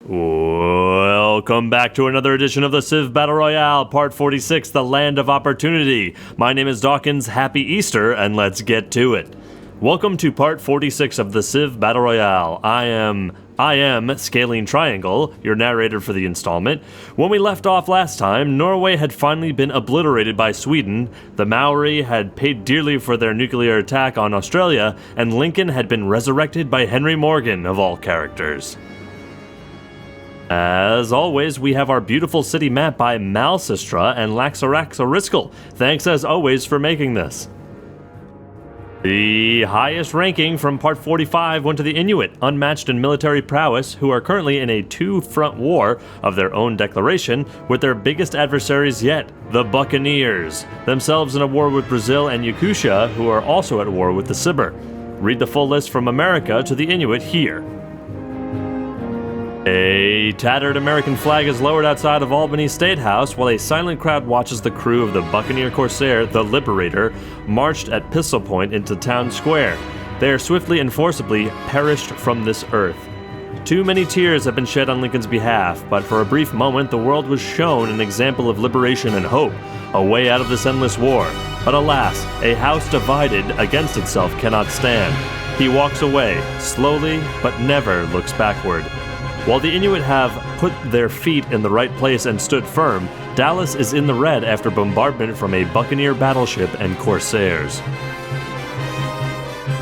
Welcome back to another edition of the Civ Battle Royale, Part 46, The Land of Opportunity. My name is Dawkinzz, happy Easter, and let's get to it. Welcome to Part 46 of the Civ Battle Royale. I am Scaling Triangle, your narrator for the installment. When we left off last time, Norway had finally been obliterated by Sweden, the Maori had paid dearly for their nuclear attack on Australia, and Lincoln had been resurrected by Henry Morgan, of all characters. As always, we have our beautiful city map by Malsistra and Laxaraxariskel. Thanks as always for making this. The highest ranking from Part 45 went to the Inuit, unmatched in military prowess, who are currently in a two-front war of their own declaration with their biggest adversaries yet, the Buccaneers, themselves in a war with Brazil and Yakutia, who are also at war with the Sibir. Read the full list from America to the Inuit here. A tattered American flag is lowered outside of Albany State House while a silent crowd watches the crew of the Buccaneer Corsair, the Liberator, marched at pistol point into town square. They are swiftly and forcibly perished from this earth. Too many tears have been shed on Lincoln's behalf, but for a brief moment the world was shown an example of liberation and hope, a way out of this endless war. But alas, a house divided against itself cannot stand. He walks away, slowly, but never looks backward. While the Inuit have put their feet in the right place and stood firm, Dallas is in the red after bombardment from a Buccaneer battleship and Corsairs.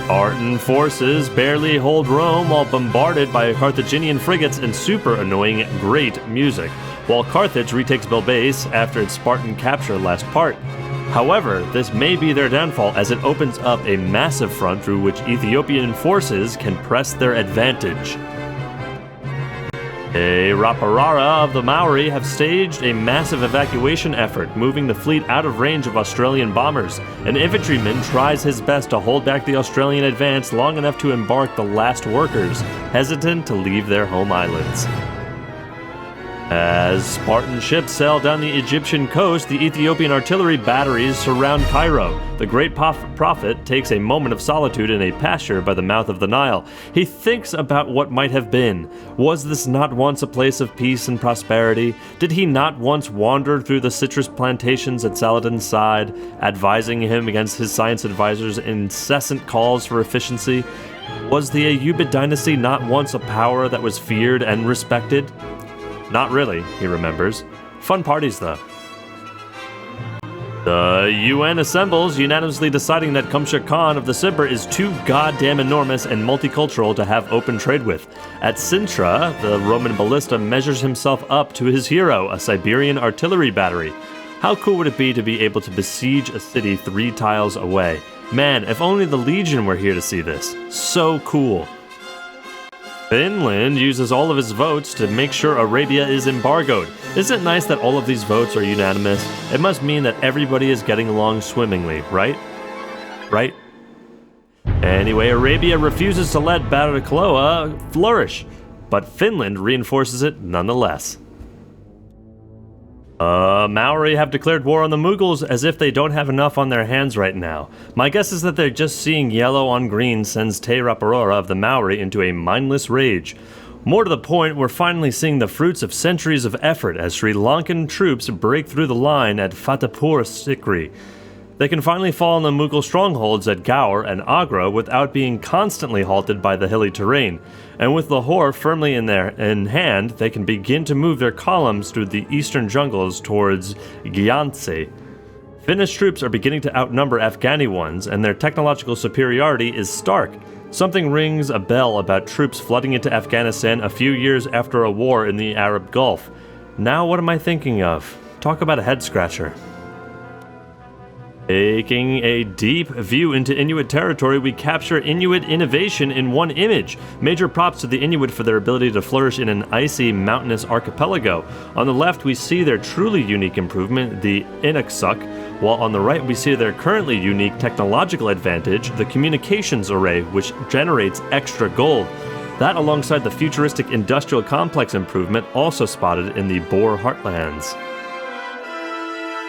Spartan forces barely hold Rome while bombarded by Carthaginian frigates and super annoying great music, while Carthage retakes Bilbais after its Spartan capture last part. However, this may be their downfall as it opens up a massive front through which Ethiopian forces can press their advantage. A Raparara of the Maori have staged a massive evacuation effort, moving the fleet out of range of Australian bombers. An infantryman tries his best to hold back the Australian advance long enough to embark the last workers, hesitant to leave their home islands. As Spartan ships sail down the Egyptian coast, the Ethiopian artillery batteries surround Cairo. The great prophet takes a moment of solitude in a pasture by the mouth of the Nile. He thinks about what might have been. Was this not once a place of peace and prosperity? Did he not once wander through the citrus plantations at Saladin's side, advising him against his science advisors' incessant calls for efficiency? Was the Ayyubid dynasty not once a power that was feared and respected? Not really, he remembers. Fun parties, though. The UN assembles, unanimously deciding that Kumshak Khan of the Sibir is too goddamn enormous and multicultural to have open trade with. At Sintra, the Roman ballista measures himself up to his hero, a Siberian artillery battery. How cool would it be to be able to besiege a city 3 tiles away? Man, if only the Legion were here to see this. So cool. Finland uses all of its votes to make sure Arabia is embargoed. Isn't it nice that all of these votes are unanimous? It must mean that everybody is getting along swimmingly, right? Right? Anyway, Arabia refuses to let Barakaloa flourish, but Finland reinforces it nonetheless. Maori have declared war on the Mughals as if they don't have enough on their hands right now. My guess is that they're just seeing yellow on green sends Te Raparora of the Maori into a mindless rage. More to the point, we're finally seeing the fruits of centuries of effort as Sri Lankan troops break through the line at Fatehpur Sikri. They can finally fall on the Mughal strongholds at Gaur and Agra without being constantly halted by the hilly terrain. And with Lahore firmly in hand, they can begin to move their columns through the eastern jungles towards Gyantsé. Finnish troops are beginning to outnumber Afghani ones, and their technological superiority is stark. Something rings a bell about troops flooding into Afghanistan a few years after a war in the Arab Gulf. Now what am I thinking of? Talk about a head-scratcher. Taking a deep view into Inuit territory, we capture Inuit innovation in one image. Major props to the Inuit for their ability to flourish in an icy, mountainous archipelago. On the left, we see their truly unique improvement, the Inuksuk, while on the right, we see their currently unique technological advantage, the communications array, which generates extra gold. That, alongside the futuristic industrial complex improvement, also spotted in the Boer heartlands.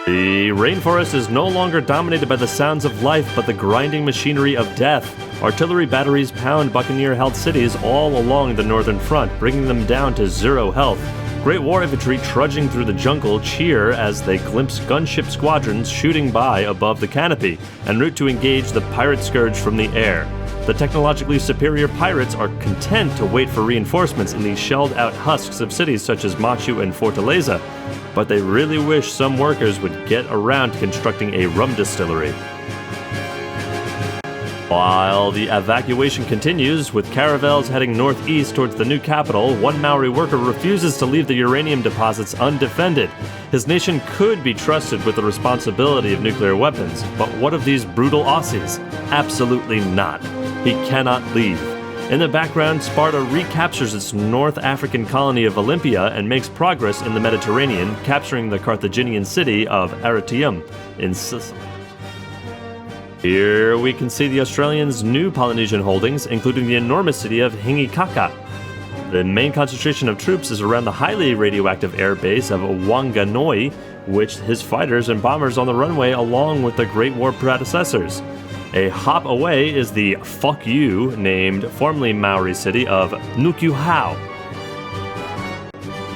The rainforest is no longer dominated by the sounds of life, but the grinding machinery of death. Artillery batteries pound Buccaneer-held cities all along the northern front, bringing them down to 0 health. Great War infantry trudging through the jungle cheer as they glimpse gunship squadrons shooting by above the canopy, en route to engage the pirate scourge from the air. The technologically superior pirates are content to wait for reinforcements in these shelled-out husks of cities such as Machu and Fortaleza, but they really wish some workers would get around to constructing a rum distillery. While the evacuation continues, with caravels heading northeast towards the new capital, one Maori worker refuses to leave the uranium deposits undefended. His nation could be trusted with the responsibility of nuclear weapons, but what of these brutal Aussies? Absolutely not. He cannot leave. In the background, Sparta recaptures its North African colony of Olympia and makes progress in the Mediterranean, capturing the Carthaginian city of Arretium in Sicily. Here we can see the Australians' new Polynesian holdings, including the enormous city of Hingikaka. The main concentration of troops is around the highly radioactive air base of Wanganui, which his fighters and bombers on the runway along with the Great War predecessors. A hop away is the fuck you named formerly Maori city of Nukuhau.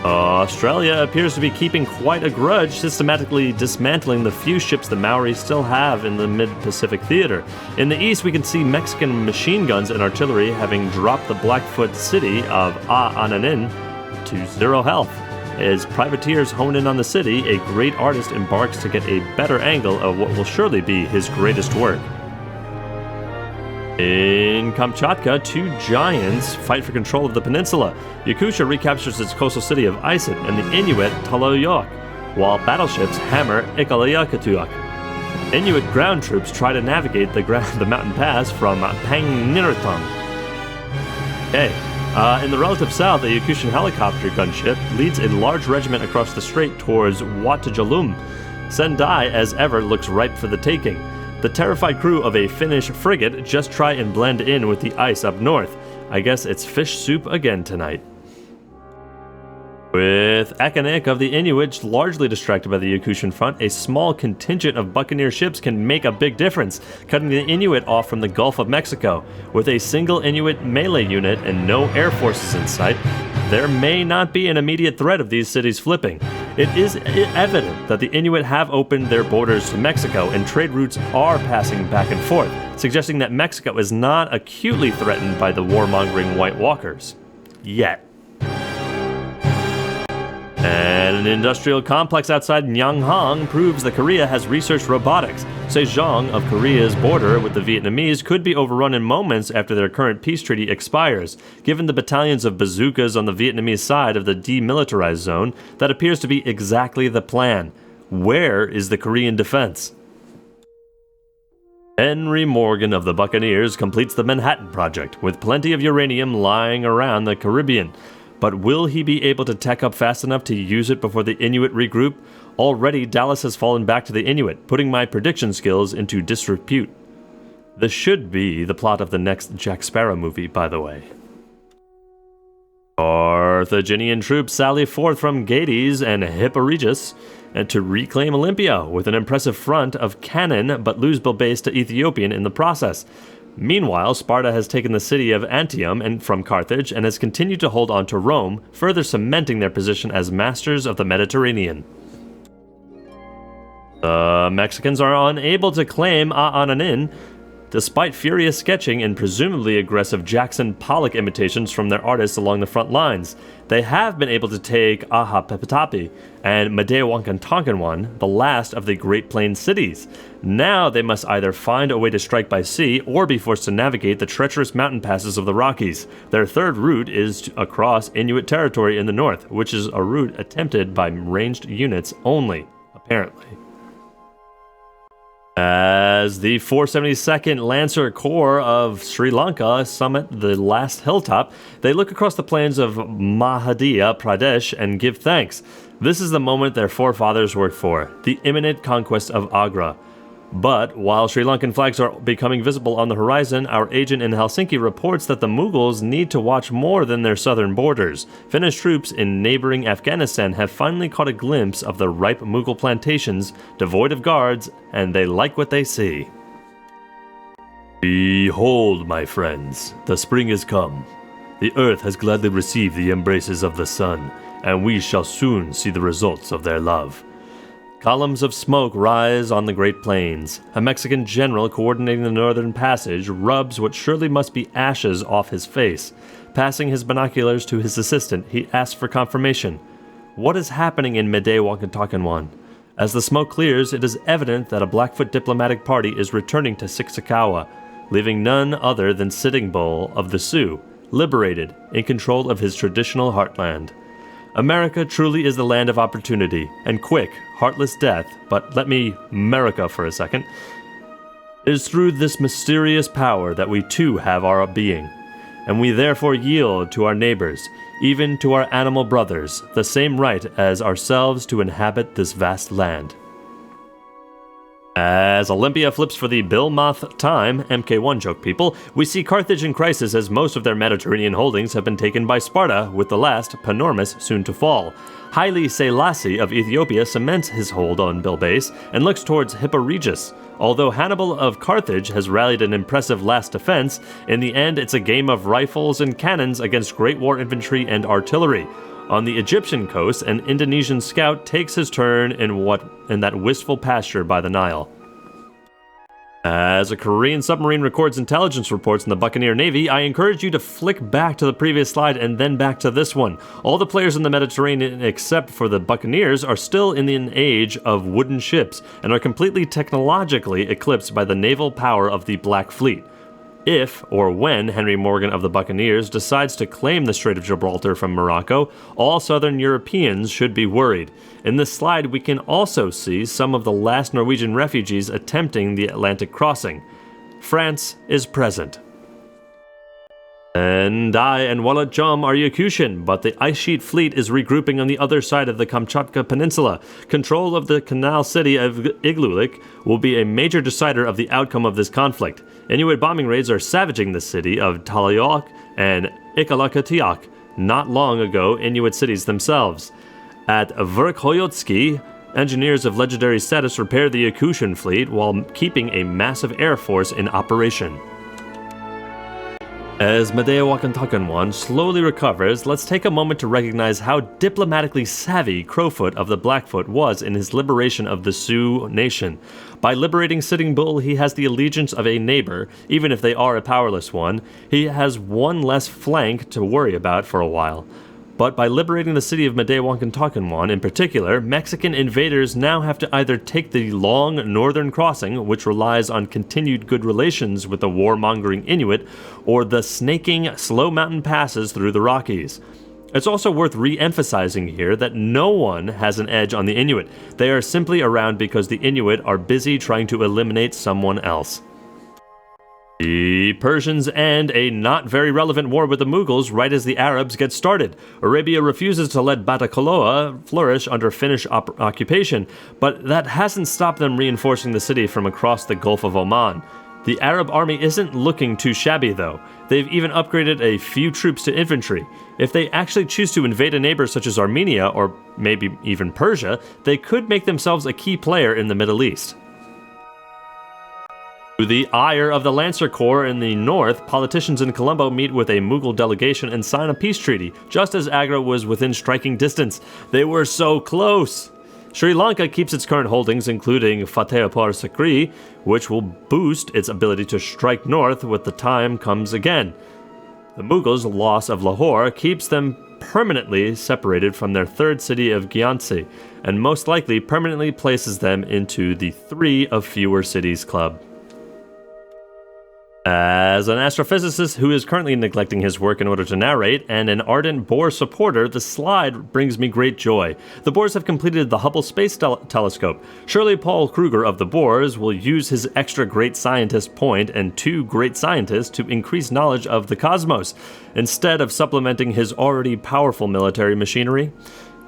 Australia appears to be keeping quite a grudge, systematically dismantling the few ships the Maori still have in the mid-Pacific theater. In the east, we can see Mexican machine guns and artillery having dropped the Blackfoot city of A'ananin to 0 health. As privateers hone in on the city, a great artist embarks to get a better angle of what will surely be his greatest work. In Kamchatka, 2 giants fight for control of the peninsula. Yakutia recaptures its coastal city of Isit and the Inuit Taloyoak, while battleships hammer Ikaliakatuak. Inuit ground troops try to navigate the mountain pass from Pangnirtung. In the relative south, a Yakutian helicopter gunship leads a large regiment across the strait towards Watajalum. Sendai, as ever, looks ripe for the taking. The terrified crew of a Finnish frigate just try and blend in with the ice up north. I guess it's fish soup again tonight. With Akanik of the Inuit largely distracted by the Yakutian front, a small contingent of buccaneer ships can make a big difference, cutting the Inuit off from the Gulf of Mexico. With a single Inuit melee unit and no air forces in sight, there may not be an immediate threat of these cities flipping. It is evident that the Inuit have opened their borders to Mexico and trade routes are passing back and forth, suggesting that Mexico is not acutely threatened by the warmongering White Walkers. Yet. And an industrial complex outside Nyanghang proves that Korea has researched robotics. Sejong of Korea's border with the Vietnamese could be overrun in moments after their current peace treaty expires. Given the battalions of bazookas on the Vietnamese side of the demilitarized zone, that appears to be exactly the plan. Where is the Korean defense? Henry Morgan of the Buccaneers completes the Manhattan Project, with plenty of uranium lying around the Caribbean. But will he be able to tech up fast enough to use it before the Inuit regroup? Already, Dallas has fallen back to the Inuit, putting my prediction skills into disrepute. This should be the plot of the next Jack Sparrow movie, by the way. Carthaginian troops sally forth from Gades and Hipporegus and to reclaim Olympia with an impressive front of cannon, but lose Bilbais to Ethiopian in the process. Meanwhile, Sparta has taken the city of Antium from Carthage and has continued to hold on to Rome, further cementing their position as masters of the Mediterranean. The Mexicans are unable to claim A'ananin, despite furious sketching and presumably aggressive Jackson Pollock imitations from their artists along the front lines. They have been able to take Ahapepetapi and Madewakantonkanwan, the last of the Great Plains cities. Now they must either find a way to strike by sea or be forced to navigate the treacherous mountain passes of the Rockies. Their third route is across Inuit territory in the north, which is a route attempted by ranged units only, apparently. As the 472nd Lancer Corps of Sri Lanka summit the last hilltop, they look across the plains of Madhya Pradesh and give thanks. This is the moment their forefathers worked for, the imminent conquest of Agra. But while Sri Lankan flags are becoming visible on the horizon, our agent in Helsinki reports that the Mughals need to watch more than their southern borders. Finnish troops in neighboring Afghanistan have finally caught a glimpse of the ripe Mughal plantations, devoid of guards, and they like what they see. Behold, my friends, the spring is come. The earth has gladly received the embraces of the sun, and we shall soon see the results of their love. Columns of smoke rise on the Great Plains. A Mexican general coordinating the northern passage rubs what surely must be ashes off his face. Passing his binoculars to his assistant, he asks for confirmation. What is happening in Megathread? As the smoke clears, it is evident that a Blackfoot diplomatic party is returning to Sixakawa, leaving none other than Sitting Bull of the Sioux, liberated, in control of his traditional heartland. America truly is the land of opportunity, and quick, heartless death, but let me America for a second. It is through this mysterious power that we too have our being, and we therefore yield to our neighbors, even to our animal brothers, the same right as ourselves to inhabit this vast land. As Olympia flips for the Bilmoth time, MK1 joke people, we see Carthage in crisis as most of their Mediterranean holdings have been taken by Sparta, with the last, Panormus, soon to fall. Haile Selassie of Ethiopia cements his hold on Bilbais and looks towards Hippo Regius. Although Hannibal of Carthage has rallied an impressive last defense, in the end it's a game of rifles and cannons against Great War infantry and artillery. On the Egyptian coast, an Indonesian scout takes his turn in that wistful pasture by the Nile. As a Korean submarine records intelligence reports in the Buccaneer Navy, I encourage you to flick back to the previous slide and then back to this one. All the players in the Mediterranean except for the Buccaneers are still in an age of wooden ships and are completely technologically eclipsed by the naval power of the Black Fleet. If, or when, Henry Morgan of the Buccaneers decides to claim the Strait of Gibraltar from Morocco, all southern Europeans should be worried. In this slide, we can also see some of the last Norwegian refugees attempting the Atlantic crossing. France is present. And I and Wallet Jom are Yakutian, but the Ice Sheet Fleet is regrouping on the other side of the Kamchatka Peninsula. Control of the canal city of Igloolik will be a major decider of the outcome of this conflict. Inuit bombing raids are savaging the city of Talayoak and Ikalakatiak, not long ago Inuit cities themselves. At Verkhoyotski, engineers of legendary status repair the Yakutian fleet while keeping a massive air force in operation. As Megathread slowly recovers, let's take a moment to recognize how diplomatically savvy Crowfoot of the Blackfoot was in his liberation of the Sioux nation. By liberating Sitting Bull, he has the allegiance of a neighbor, even if they are a powerless one. He has one less flank to worry about for a while. But by liberating the city of Megathread in particular, Mexican invaders now have to either take the long northern crossing, which relies on continued good relations with the warmongering Inuit, or the snaking, slow mountain passes through the Rockies. It's also worth re-emphasizing here that no one has an edge on the Inuit. They are simply around because the Inuit are busy trying to eliminate someone else. The Persians end a not very relevant war with the Mughals right as the Arabs get started. Arabia refuses to let Batacaloa flourish under Finnish occupation, but that hasn't stopped them reinforcing the city from across the Gulf of Oman. The Arab army isn't looking too shabby though. They've even upgraded a few troops to infantry. If they actually choose to invade a neighbor such as Armenia, or maybe even Persia, they could make themselves a key player in the Middle East. To the ire of the Lancer Corps in the north, politicians in Colombo meet with a Mughal delegation and sign a peace treaty, just as Agra was within striking distance. They were so close! Sri Lanka keeps its current holdings, including Fatehpur Sikri, which will boost its ability to strike north when the time comes again. The Mughals' loss of Lahore keeps them permanently separated from their third city of Gyansi, and most likely permanently places them into the 3 of fewer cities club. As an astrophysicist who is currently neglecting his work in order to narrate, and an ardent Bohr supporter, the slide brings me great joy. The Bohrs have completed the Hubble Space Telescope. Surely Paul Kruger of the Bohrs will use his extra great scientist point and 2 great scientists to increase knowledge of the cosmos, instead of supplementing his already powerful military machinery.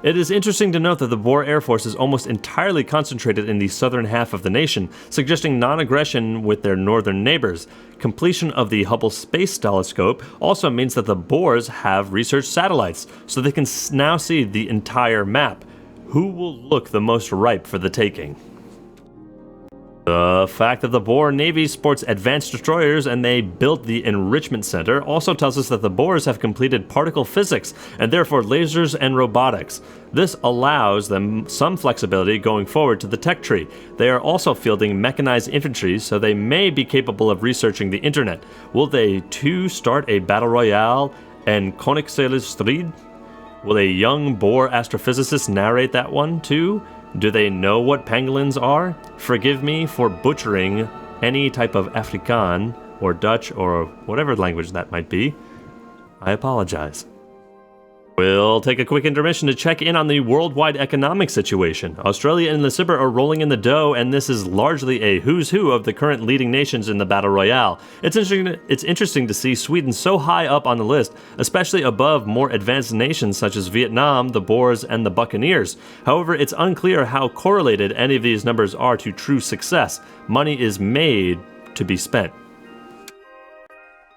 It is interesting to note that the Boer Air Force is almost entirely concentrated in the southern half of the nation, suggesting non-aggression with their northern neighbors. Completion of the Hubble Space Telescope also means that the Boers have research satellites, so they can now see the entire map. Who will look the most ripe for the taking? The fact that the Boer Navy sports advanced destroyers and they built the Enrichment Center also tells us that the Boers have completed particle physics and therefore lasers and robotics. This allows them some flexibility going forward to the tech tree. They are also fielding mechanized infantry, so they may be capable of researching the internet. Will they too start a battle royale and Koninklijke Strijd? Will a young Boer astrophysicist narrate that one too? Do they know what pangolins are? Forgive me for butchering any type of Afrikaan or Dutch or whatever language that might be. I apologize. We'll take a quick intermission to check in on the worldwide economic situation. Australia and Lesibor are rolling in the dough, and this is largely a who's who of the current leading nations in the Battle Royale. It's interesting to see Sweden so high up on the list, especially above more advanced nations such as Vietnam, the Boers, and the Buccaneers. However, it's unclear how correlated any of these numbers are to true success. Money is made to be spent.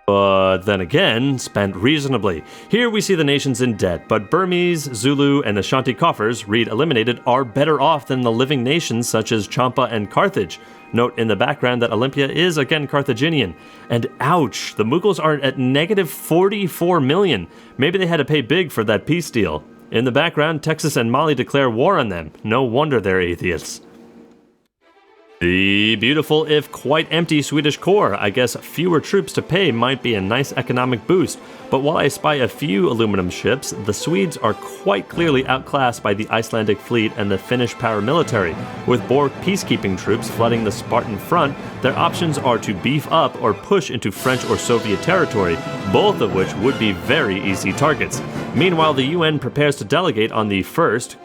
But then again, spent reasonably. Here we see the nations in debt, but Burmese, Zulu, and Ashanti coffers, read eliminated, are better off than the living nations such as Champa and Carthage. Note in the background that Olympia is again Carthaginian. And ouch, the Mughals are at negative 44 million. Maybe they had to pay big for that peace deal. In the background, Texas and Mali declare war on them. No wonder they're atheists. The beautiful, if quite empty, Swedish core. I guess fewer troops to pay might be a nice economic boost, but while I spy a few aluminum ships, the Swedes are quite clearly outclassed by the Icelandic fleet and the Finnish paramilitary. With Boer peacekeeping troops flooding the Spartan front, their options are to beef up or push into French or Soviet territory, both of which would be very easy targets. Meanwhile, the UN prepares to delegate on the first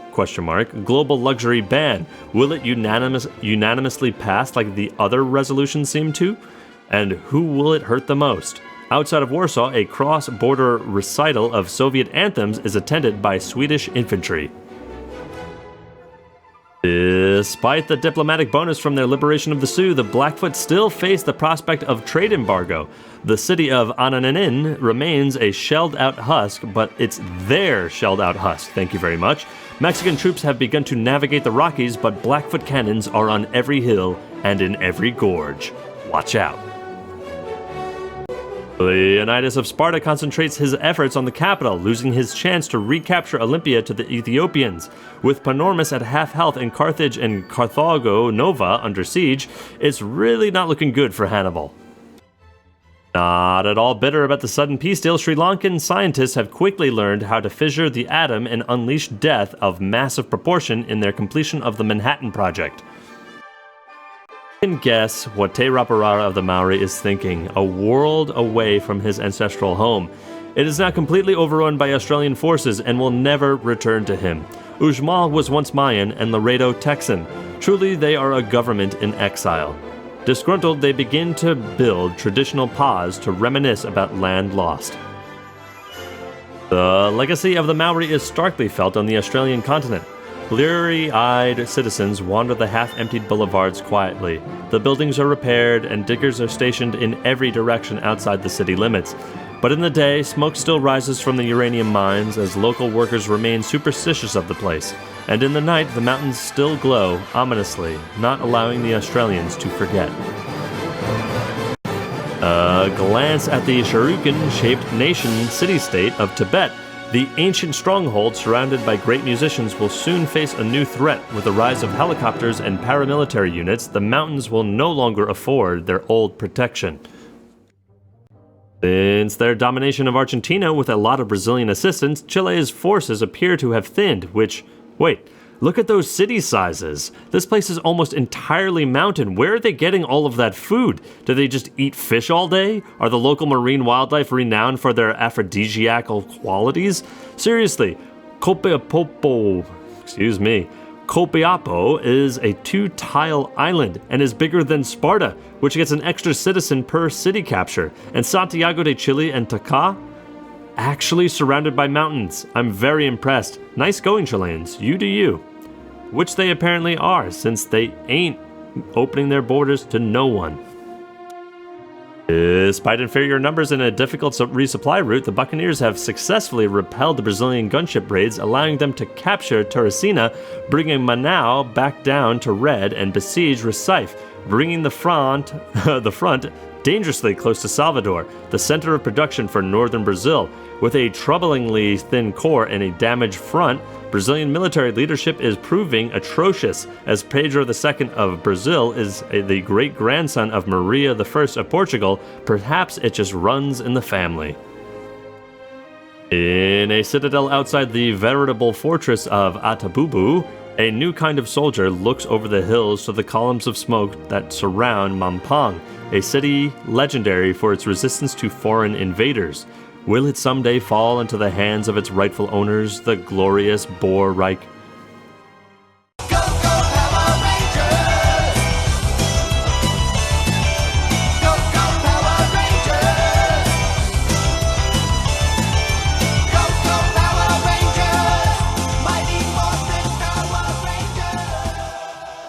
global luxury ban. Will it unanimously pass like the other resolutions seem to? And who will it hurt the most? Outside of Warsaw, a cross-border recital of Soviet anthems is attended by Swedish infantry. Despite the diplomatic bonus from their liberation of the Sioux, the Blackfoot still face the prospect of trade embargo. The city of Anananin remains a shelled-out husk, but it's their shelled-out husk, thank you very much. Mexican troops have begun to navigate the Rockies, but Blackfoot cannons are on every hill and in every gorge. Watch out. Leonidas of Sparta concentrates his efforts on the capital, losing his chance to recapture Olympia to the Ethiopians. With Panormus at half health and Carthage and Carthago Nova under siege, it's really not looking good for Hannibal. Not at all bitter about the sudden peace deal, Sri Lankan scientists have quickly learned how to fissure the atom and unleash death of massive proportion in their completion of the Manhattan Project. Can guess what Te Raparara of the Maori is thinking, a world away from his ancestral home. It is now completely overrun by Australian forces and will never return to him. Ujmal was once Mayan and Laredo Texan. Truly, they are a government in exile. Disgruntled, they begin to build traditional pas to reminisce about land lost. The legacy of the Maori is starkly felt on the Australian continent. Bleary-eyed citizens wander the half-emptied boulevards quietly. The buildings are repaired, and diggers are stationed in every direction outside the city limits. But in the day, smoke still rises from the uranium mines as local workers remain superstitious of the place. And in the night, the mountains still glow ominously, not allowing the Australians to forget. A glance at the Shuriken-shaped nation-city-state of Tibet. The ancient stronghold surrounded by great musicians will soon face a new threat. With the rise of helicopters and paramilitary units, the mountains will no longer afford their old protection. Since their domination of Argentina with a lot of Brazilian assistance, Chile's forces appear to have thinned, which... Wait, look at those city sizes. This place is almost entirely mountain. Where are they getting all of that food? Do they just eat fish all day? Are the local marine wildlife renowned for their aphrodisiacal qualities? Seriously, Copiapo is a 2-tile island and is bigger than Sparta, which gets an extra citizen per city capture. And Santiago de Chile and Taka? actually surrounded by mountains. I'm very impressed. Nice going, Chileans. You do you. Which they apparently are, since they ain't opening their borders to no one. Despite inferior numbers and a difficult resupply route, the Buccaneers have successfully repelled the Brazilian gunship raids, allowing them to capture Teresina, bringing Manaus back down to red, and besiege Recife, bringing the front dangerously close to Salvador, the center of production for northern Brazil. With a troublingly thin core and a damaged front, Brazilian military leadership is proving atrocious, as Pedro II of Brazil is the great-grandson of Maria I of Portugal. Perhaps it just runs in the family. In a citadel outside the veritable fortress of Atabubu, a new kind of soldier looks over the hills to the columns of smoke that surround Mampang, a city legendary for its resistance to foreign invaders. Will it someday fall into the hands of its rightful owners, the glorious Boer Reich?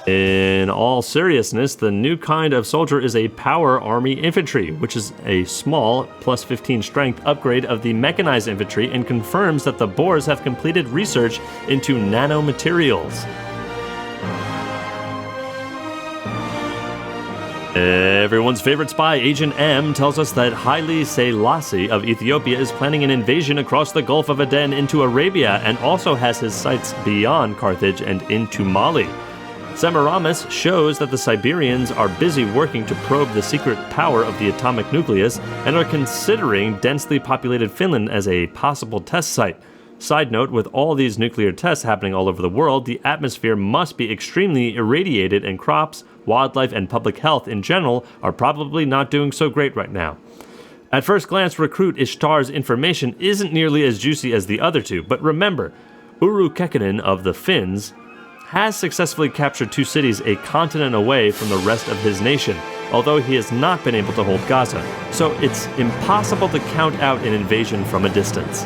In all seriousness, the new kind of soldier is a power army infantry, which is a small, plus 15 strength upgrade of the mechanized infantry and confirms that the Boers have completed research into nanomaterials. Everyone's favorite spy, Agent M, tells us that Haile Selassie of Ethiopia is planning an invasion across the Gulf of Aden into Arabia and also has his sights beyond Carthage and into Mali. Semiramis shows that the Siberians are busy working to probe the secret power of the atomic nucleus and are considering densely populated Finland as a possible test site. Side note, with all these nuclear tests happening all over the world, the atmosphere must be extremely irradiated, and crops, wildlife, and public health in general are probably not doing so great right now. At first glance, Recruit Ishtar's information isn't nearly as juicy as the other two, but remember, Uru Kekkonen of the Finns has successfully captured two cities a continent away from the rest of his nation, although he has not been able to hold Gaza, so it's impossible to count out an invasion from a distance.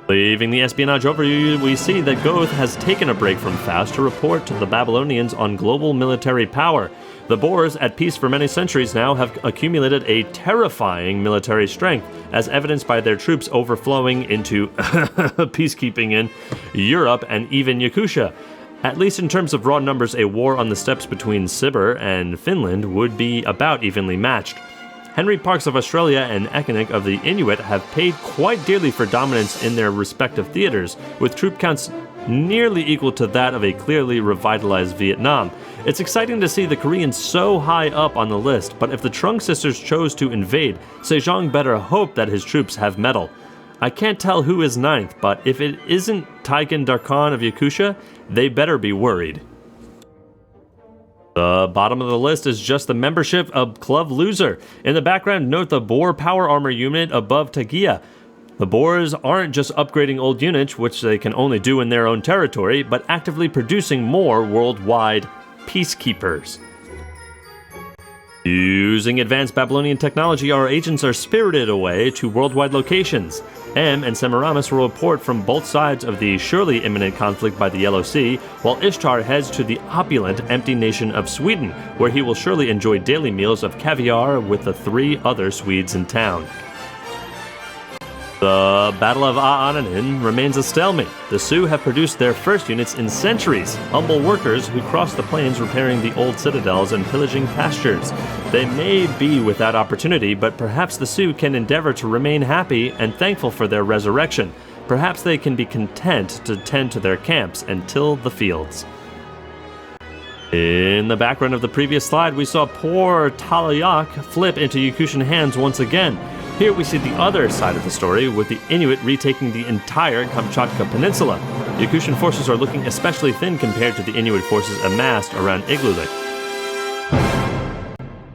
Leaving the espionage overview, we see that Goth has taken a break from Faust to report to the Babylonians on global military power. The Boers, at peace for many centuries now, have accumulated a terrifying military strength, as evidenced by their troops overflowing into peacekeeping in Europe and even Yakutia. At least in terms of raw numbers, a war on the steppes between Sibir and Finland would be about evenly matched. Henry Parkes of Australia and Ekanik of the Inuit have paid quite dearly for dominance in their respective theaters, with troop counts nearly equal to that of a clearly revitalized Vietnam. It's exciting to see the Koreans so high up on the list, but if the Trung sisters chose to invade, Sejong better hope that his troops have mettle. I can't tell who is ninth, but if it isn't Taiken Darkhan of Yakutia, they better be worried. The bottom of the list is just the membership of Club Loser. In the background, note the Boer power armor unit above Tagia. The Boers aren't just upgrading old units, which they can only do in their own territory, but actively producing more worldwide peacekeepers. Using advanced Babylonian technology, our agents are spirited away to worldwide locations. M and Semiramis will report from both sides of the surely imminent conflict by the Yellow Sea, while Ishtar heads to the opulent, empty nation of Sweden, where he will surely enjoy daily meals of caviar with the three other Swedes in town. The Battle of Aananin remains a stalemate. The Sioux have produced their first units in centuries, humble workers who cross the plains repairing the old citadels and pillaging pastures. They may be without opportunity, but perhaps the Sioux can endeavor to remain happy and thankful for their resurrection. Perhaps they can be content to tend to their camps and till the fields. In the background of the previous slide, we saw poor Talayak flip into Yakutian hands once again. Here we see the other side of the story, with the Inuit retaking the entire Kamchatka Peninsula. Yakutian forces are looking especially thin compared to the Inuit forces amassed around Igloolik.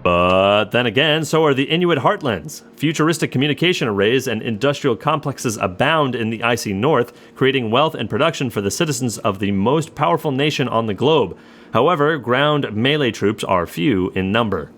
But then again, so are the Inuit heartlands. Futuristic communication arrays and industrial complexes abound in the icy north, creating wealth and production for the citizens of the most powerful nation on the globe. However, ground melee troops are few in number.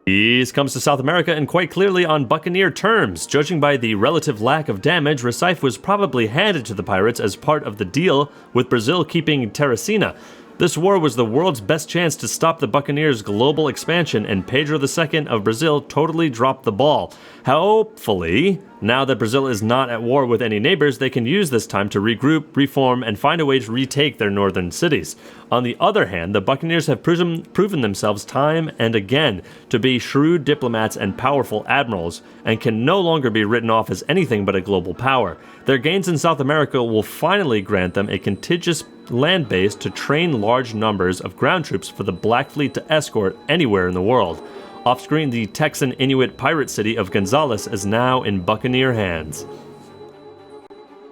Peace comes to South America and quite clearly on buccaneer terms. Judging by the relative lack of damage, Recife was probably handed to the pirates as part of the deal, with Brazil keeping Teresina. This war was the world's best chance to stop the buccaneers' global expansion, and Pedro II of Brazil totally dropped the ball. Hopefully, now that Brazil is not at war with any neighbors, they can use this time to regroup, reform, and find a way to retake their northern cities. On the other hand, the buccaneers have proven themselves time and again to be shrewd diplomats and powerful admirals, and can no longer be written off as anything but a global power. Their gains in South America will finally grant them a contiguous land base to train large numbers of ground troops for the Black Fleet to escort anywhere in the world. Off-screen, the Texan Inuit pirate city of Gonzales is now in buccaneer hands.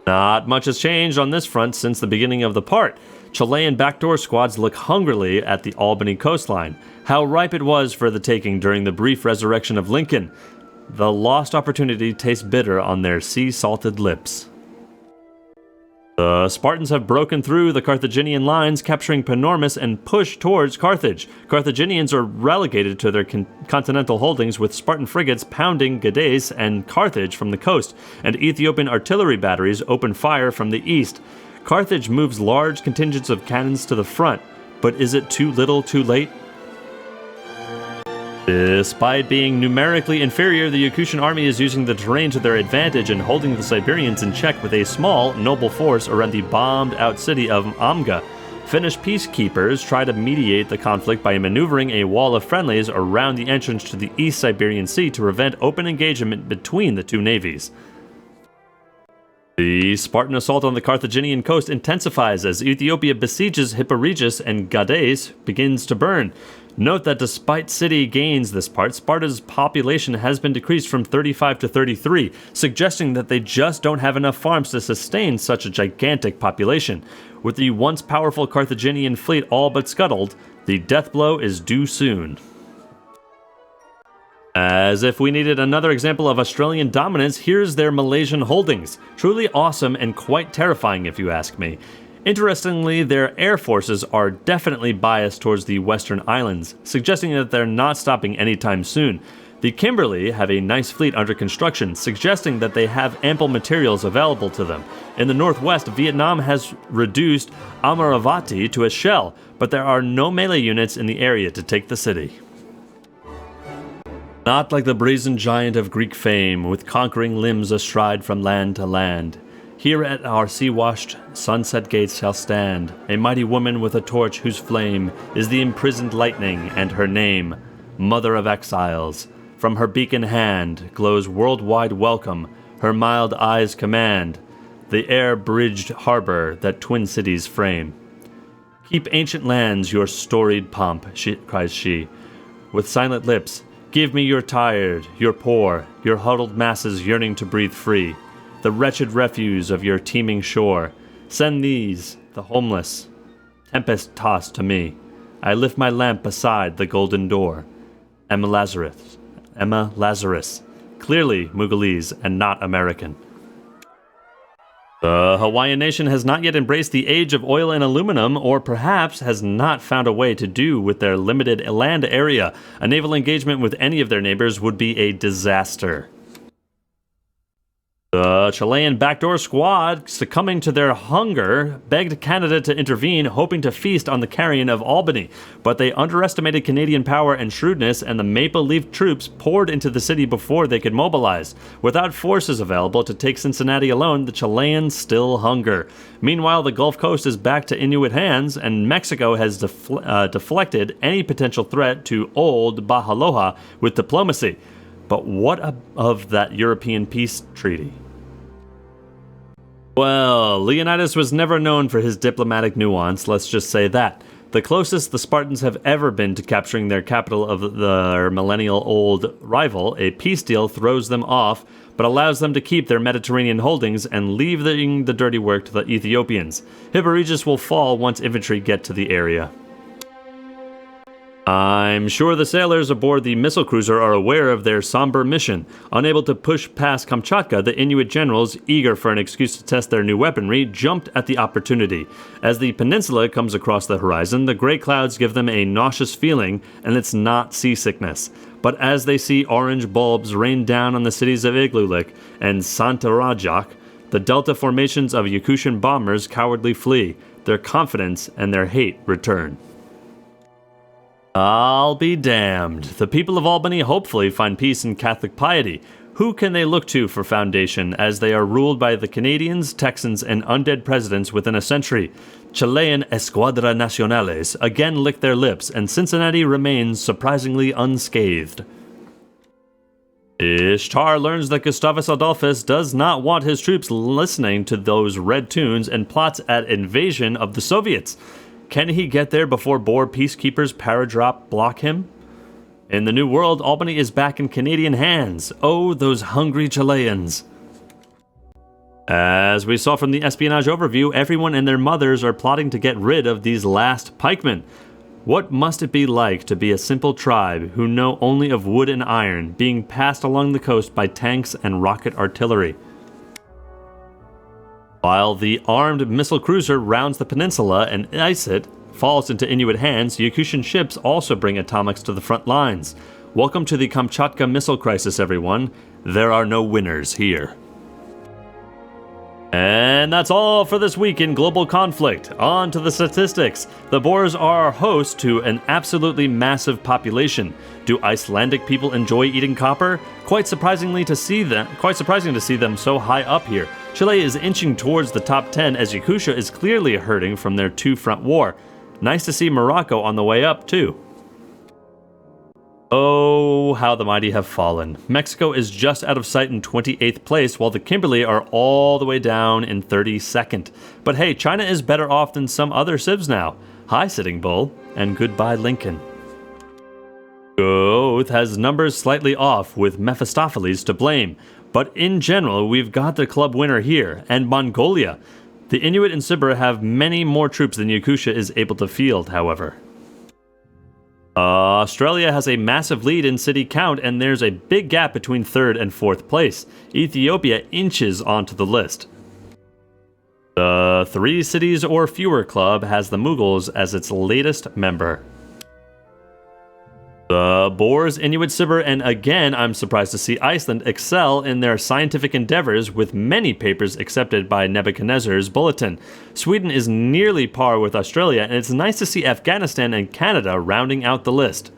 Not much has changed on this front since the beginning of the part. Chilean backdoor squads look hungrily at the Albany coastline. How ripe it was for the taking during the brief resurrection of Lincoln. The lost opportunity tastes bitter on their sea-salted lips. The Spartans have broken through the Carthaginian lines, capturing Panormus and pushed towards Carthage. Carthaginians are relegated to their continental holdings, with Spartan frigates pounding Gades and Carthage from the coast, and Ethiopian artillery batteries open fire from the east. Carthage moves large contingents of cannons to the front, but is it too little too late? Despite being numerically inferior, the Yakutian army is using the terrain to their advantage and holding the Siberians in check with a small, noble force around the bombed-out city of Amga. Finnish peacekeepers try to mediate the conflict by maneuvering a wall of friendlies around the entrance to the East Siberian Sea to prevent open engagement between the two navies. The Spartan assault on the Carthaginian coast intensifies as Ethiopia besieges Hipporegus and Gades begins to burn. Note that despite city gains this part, Sparta's population has been decreased from 35 to 33, suggesting that they just don't have enough farms to sustain such a gigantic population. With the once powerful Carthaginian fleet all but scuttled, the death blow is due soon. As if we needed another example of Australian dominance, here's their Malaysian holdings. Truly awesome and quite terrifying if you ask me. Interestingly, their air forces are definitely biased towards the Western Islands, suggesting that they're not stopping anytime soon. The Kimberley have a nice fleet under construction, suggesting that they have ample materials available to them. In the northwest, Vietnam has reduced Amaravati to a shell, but there are no melee units in the area to take the city. Not like the brazen giant of Greek fame, with conquering limbs astride from land to land. Here at our sea-washed sunset gates shall stand a mighty woman with a torch whose flame is the imprisoned lightning, and her name, Mother of Exiles. From her beacon hand glows worldwide welcome, her mild eyes command the air-bridged harbor that twin cities frame. Keep ancient lands your storied pomp, cries she, with silent lips. Give me your tired, your poor, your huddled masses yearning to breathe free, the wretched refuse of your teeming shore. Send these, the homeless, tempest-tossed to me. I lift my lamp beside the golden door. Emma Lazarus. Clearly Mughals and not American. The Hawaiian nation has not yet embraced the age of oil and aluminum, or perhaps has not found a way to do with their limited land area. A naval engagement with any of their neighbors would be a disaster. The Chilean backdoor squad, succumbing to their hunger, begged Canada to intervene, hoping to feast on the carrion of Albany. But they underestimated Canadian power and shrewdness, and the Maple Leaf troops poured into the city before they could mobilize. Without forces available to take Cincinnati alone, the Chileans still hunger. Meanwhile, the Gulf Coast is back to Inuit hands, and Mexico has deflected any potential threat to old Bahaloha with diplomacy. But what of that European peace treaty? Well, Leonidas was never known for his diplomatic nuance, let's just say that. The closest the Spartans have ever been to capturing their capital of their millennial-old rival, a peace deal throws them off, but allows them to keep their Mediterranean holdings and leaving the dirty work to the Ethiopians. Hipporegus will fall once infantry get to the area. I'm sure the sailors aboard the missile cruiser are aware of their somber mission. Unable to push past Kamchatka, the Inuit generals, eager for an excuse to test their new weaponry, jumped at the opportunity. As the peninsula comes across the horizon, the gray clouds give them a nauseous feeling, and it's not seasickness. But as they see orange bulbs rain down on the cities of Igloolik and Santarajak, the delta formations of Yakushan bombers cowardly flee. Their confidence and their hate return. I'll be damned. The people of Albany hopefully find peace in Catholic piety. Who can they look to for foundation as they are ruled by the Canadians, Texans, and undead presidents within a century? Chilean Escuadra Nacionales again lick their lips, and Cincinnati remains surprisingly unscathed. Ishtar learns that Gustavus Adolphus does not want his troops listening to those red tunes and plots at invasion of the Soviets. Can he get there before Boer peacekeepers paradrop block him? In the New World, Albany is back in Canadian hands. Oh, those hungry Chileans. As we saw from the espionage overview, everyone and their mothers are plotting to get rid of these last pikemen. What must it be like to be a simple tribe who know only of wood and iron, being passed along the coast by tanks and rocket artillery? While the armed missile cruiser rounds the peninsula and Isit falls into Inuit hands, Yakushan ships also bring atomics to the front lines. Welcome to the Kamchatka missile crisis, everyone. There are no winners here. And that's all for this week in global conflict. On to the statistics. The Boers are host to an absolutely massive population. Do Icelandic people enjoy eating copper? Quite surprising to see them so high up here. Chile is inching towards the top 10 as Yakusha is clearly hurting from their two-front war. Nice to see Morocco on the way up, too. Oh, how the mighty have fallen. Mexico is just out of sight in 28th place, while the Kimberley are all the way down in 32nd. But hey, China is better off than some other civs now. Hi, Sitting Bull, and goodbye, Lincoln. Goth has numbers slightly off, with Mephistopheles to blame. But in general, we've got the club winner here, and Mongolia. The Inuit and Sibir have many more troops than Yakusha is able to field, however. Australia has a massive lead in city count, and there's a big gap between 3rd and 4th place. Ethiopia inches onto the list. The 3 Cities or Fewer Club has the Mughals as its latest member. The Boers, Inuit, Sibir, and again, I'm surprised to see Iceland excel in their scientific endeavors with many papers accepted by Nebuchadnezzar's bulletin. Sweden is nearly par with Australia, and it's nice to see Afghanistan and Canada rounding out the list.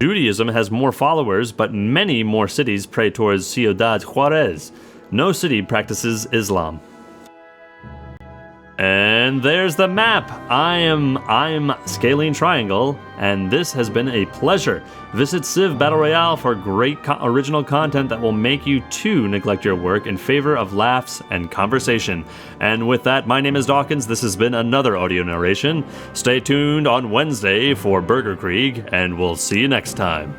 Judaism has more followers, but many more cities pray towards Ciudad Juarez. No city practices Islam. And there's the map. I'm Scalene Triangle, and this has been a pleasure. Visit Civ Battle Royale for great original content that will make you too neglect your work in favor of laughs and conversation. And with that, my name is Dawkinzz. This has been another audio narration. Stay tuned on Wednesday for Burger Krieg, and we'll see you next time.